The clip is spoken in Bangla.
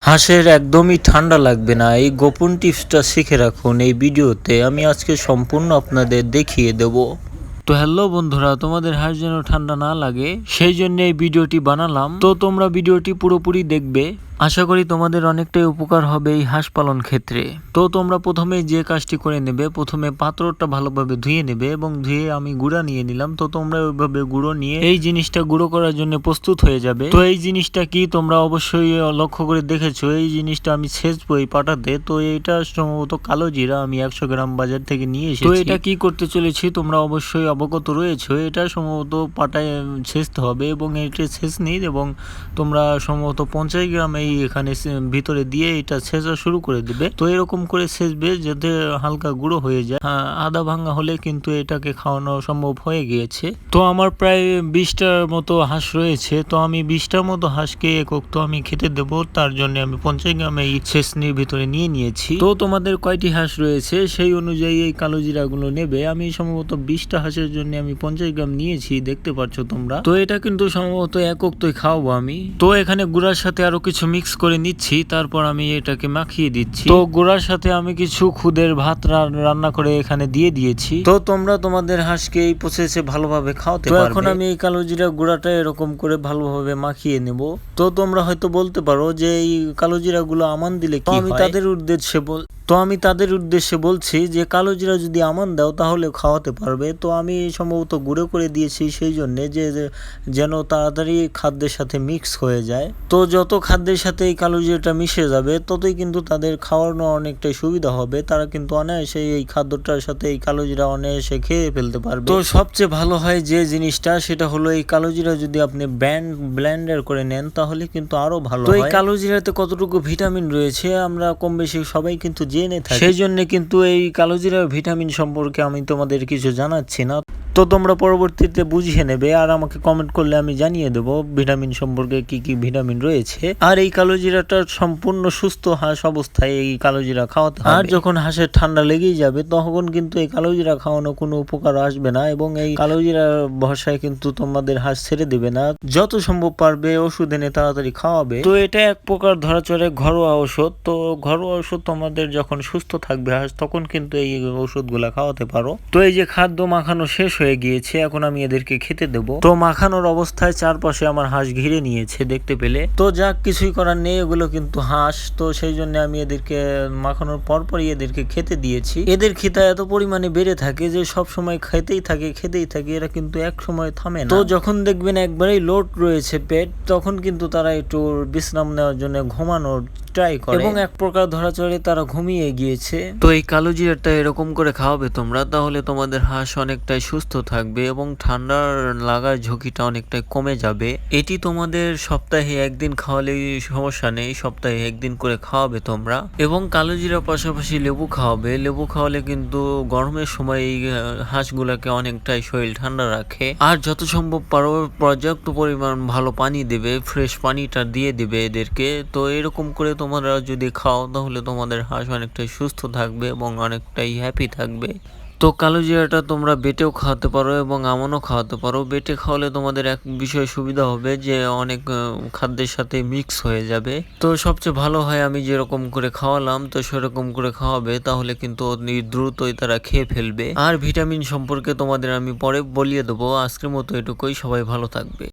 হাঁসের একদমই ঠান্ডা লাগবে না, এই গোপন টিপসটা শিখে রাখুন। এই ভিডিওতে আমি আজকে সম্পূর্ণ আপনাদের দেখিয়ে দেব। তো হ্যালো বন্ধুরা, তোমাদের হাঁস যেন ঠান্ডা না লাগে সেই জন্য এই ভিডিওটি বানালাম। তো তোমরা ভিডিওটি পুরোপুরি দেখবে, আশা করি তোমাদের অনেকটাই উপকার হবে এই হাঁস পালন ক্ষেত্রে। তো তোমরা প্রথমে যে কাজটি করে নেবে, প্রথমে পাত্রটা ভালোভাবে ধুয়ে নেবে এবং ধুয়ে আমি গুঁড়া নিয়ে নিলাম। তো তোমরা ওইভাবে গুঁড়ো নিয়ে এই জিনিসটা গুঁড়ো করার জন্য প্রস্তুত হয়ে যাবে। তো এই জিনিসটা কি তোমরা অবশ্যই লক্ষ্য করে দেখেছো, এই জিনিসটা আমি ছেঁচবো এই পাটাতে। তো এটা সম্ভবত কালো জিরা, আমি 100 গ্রাম বাজার থেকে নিয়ে এসেছি। তো এটা কি করতে চলেছি তোমরা অবশ্যই অবগত রয়েছে। এটা সম্ভবত পাটায় ছেঁচতে হবে এবং এটা ছেঁচনি এবং তোমরা সম্ভবত 50 গ্রাম এই এখানে ভিতরে দিয়ে এটা ছেঁচা শুরু করে দিবে। তো এরকম করে ছেঁচবে যাতে হালকা গুঁড়ো হয়ে যায়। আদা ভাঙা হলে কিন্তু এটাকে খাওয়ানো সম্ভব হয়ে গিয়েছে। তো আমার প্রায় 20টার মতো হাঁস রয়েছে। তো আমি 20টার মতো হাঁসকে একক তো আমি খেতে দেবো, তার জন্য আমি 50 গ্রাম এই ছেঁচনির ভিতরে নিয়ে নিয়েছি। তো তোমাদের কয়টি হাঁস রয়েছে সেই অনুযায়ী এই কালো জিরাগুলো নেবে। আমি সম্ভবত 20টা হাঁসের জন্য আমি 50 গ্রাম নিয়েছি, দেখতে পাচ্ছ তোমরা। তো এটা কিন্তু সম্ভবত একক তো খাওয়াবো আমি। তো এখানে গুঁড়ার সাথে আরো কিছু মিক্স করে নিচ্ছি, তারপর আমি এটাকে মাখিয়ে দিচ্ছি। তো গুঁড়ার সাথে আমি কিছু খুদের ভাত রান্না করে এখানে দিয়ে দিয়েছি। তো তোমরা তোমাদের হাঁসকে এই প্রসেসে ভালোভাবে খাওয়াতে পারবে। এখন আমি এই কালো জিরা গুঁড়াটা এরকম করে ভালোভাবে মাখিয়ে নেব। তো তোমরা হয়তো বলতে পারো যে এই কালো জিরা গুলো আমান দিলে কি হয়? আমি তাদের উদ্দেশ্যে বলছি যে কালো জিরা যদি আমান দাও তাহলে খাওয়াতে পারবে। তো আমি সম্ভবত গুঁড়ো করে দিয়েছি সেই জন্যে যে যেন তাড়াতাড়ি খাদ্যের সাথে মিক্স হয়ে যায়। তো যত খাদ্যের সাথে এই কালো জিরাটা মিশে যাবে ততই কিন্তু তাদের খাওয়ানো অনেকটাই সুবিধা হবে। তারা কিন্তু অনায়াসে এই খাদ্যটার সাথে এই কালো জিরা অনায়াসে খেয়ে ফেলতে পারবে। তো সবচেয়ে ভালো হয় যে জিনিসটা, সেটা হলো এই কালো জিরা যদি আপনি ব্লেন্ডার করে নেন তাহলে কিন্তু আরো ভালো হয়। তো এই কালো জিরাতে কতটুকু ভিটামিন রয়েছে আমরা কম বেশি সবাই কিন্তু জেনে থাকি, সেই জন্য কিন্তু এই কালো জিরার ভিটামিন সম্পর্কে আমি তোমাদের কিছু জানাচ্ছি না। তো তোমরা পরবর্তীতে বুঝিয়ে নেবে আর আমাকে কমেন্ট করলে আমি জানিয়ে দেবো ভিটামিন সম্পর্কে কি কি ভিটামিন রয়েছে। আর এই কালো জিরাটা সম্পূর্ণ সুস্থ হাঁস অবস্থায় এই কালো জিরা খাওয়াতে হবে। আর যখন হাঁসের ঠান্ডা লেগেই যাবে তখন কিন্তু এই কালো জিরা খাওয়ানো কোনো উপকার আসবে না এবং এই কালো জিরার ভরসায় কিন্তু তোমাদের হাঁস ছেড়ে দেবে না। যত সম্ভব পারবে ওষুধ এনে তাড়াতাড়ি খাওয়াবে। তো এটা এক প্রকার ধরা চলে ঘরোয়া ওষুধ। তো ঘরোয়া ওষুধ তোমাদের যখন সুস্থ থাকবে হাঁস তখন কিন্তু এই ওষুধগুলা খাওয়াতে পারো। তো এই যে খাদ্য মাখানো শেষ হয়ে গিয়েছে, এখন আমি এদেরকে খেতে দেবো। তো মাখানোর অবস্থায় চারপাশে আমার হাঁস ঘিরে নিয়েছে দেখতে পেলে। তো যাক, কিছুই করার নেই, এগুলো কিন্তু হাঁস। তো সেই জন্য আমি এদেরকে মাখানোর পরপরই এদেরকে খেতে দিয়েছি। এদের খিদা এত পরিমাণে বেড়ে থাকে যে সব সময় খেতেই থাকে, এরা কিন্তু এক সময় থামে না। তো যখন দেখবেন একবারেই লোড রয়েছে পেট, তখন কিন্তু তারা একটু বিশ্রাম নেওয়ার জন্য ঘুমানোর ট্রাই করে এবং এক প্রকার ধরা চলে তারা ঘুমিয়ে গিয়েছে। তো এই কালো জিরাটা এরকম করে খাওয়াবে তোমরা, তাহলে তোমাদের হাঁস অনেকটাই সুস্থ থাকবে এবং ঠান্ডার লাগার ঝুঁকিটা অনেকটাই কমে যাবে। এটি তোমাদের সপ্তাহে একদিন খাওয়ালেই সমস্যা নেই, সপ্তাহে একদিন করে খাওয়াবে তোমরা। এবং কালো জিরার পাশাপাশি লেবু খাওয়াবে। লেবু খাওয়ালে কিন্তু গরমের সময় এই হাঁসগুলাকে অনেকটাই শরীর ঠান্ডা রাখে। আর যত সম্ভব পারো পর্যাপ্ত পরিমাণ ভালো পানি দেবে, ফ্রেশ পানিটা দিয়ে দেবে এদেরকে। তো এরকম করে তোমরা যদি খাও তাহলে তোমাদের হাঁস অনেকটাই সুস্থ থাকবে এবং অনেকটাই হ্যাপি থাকবে। তো কালো জিরাটা তোমরা বেটেও খাওয়াতে পারো এবং আমনও খাওয়াতে পারো। বেটে খাওয়ালে তোমাদের এক বিষয় সুবিধা হবে যে অনেক খাদ্যের সাথে মিক্স হয়ে যাবে। তো সবচেয়ে ভালো হয় আমি যেরকম করে খাওয়ালাম তো সেরকম করে খাওয়াবে, তাহলে কিন্তু দ্রুতই তারা খেয়ে ফেলবে। আর ভিটামিন সম্পর্কে তোমাদের আমি পরে বলিয়ে দেবো। আজকের মতো এটুকুই, সবাই ভালো থাকবে।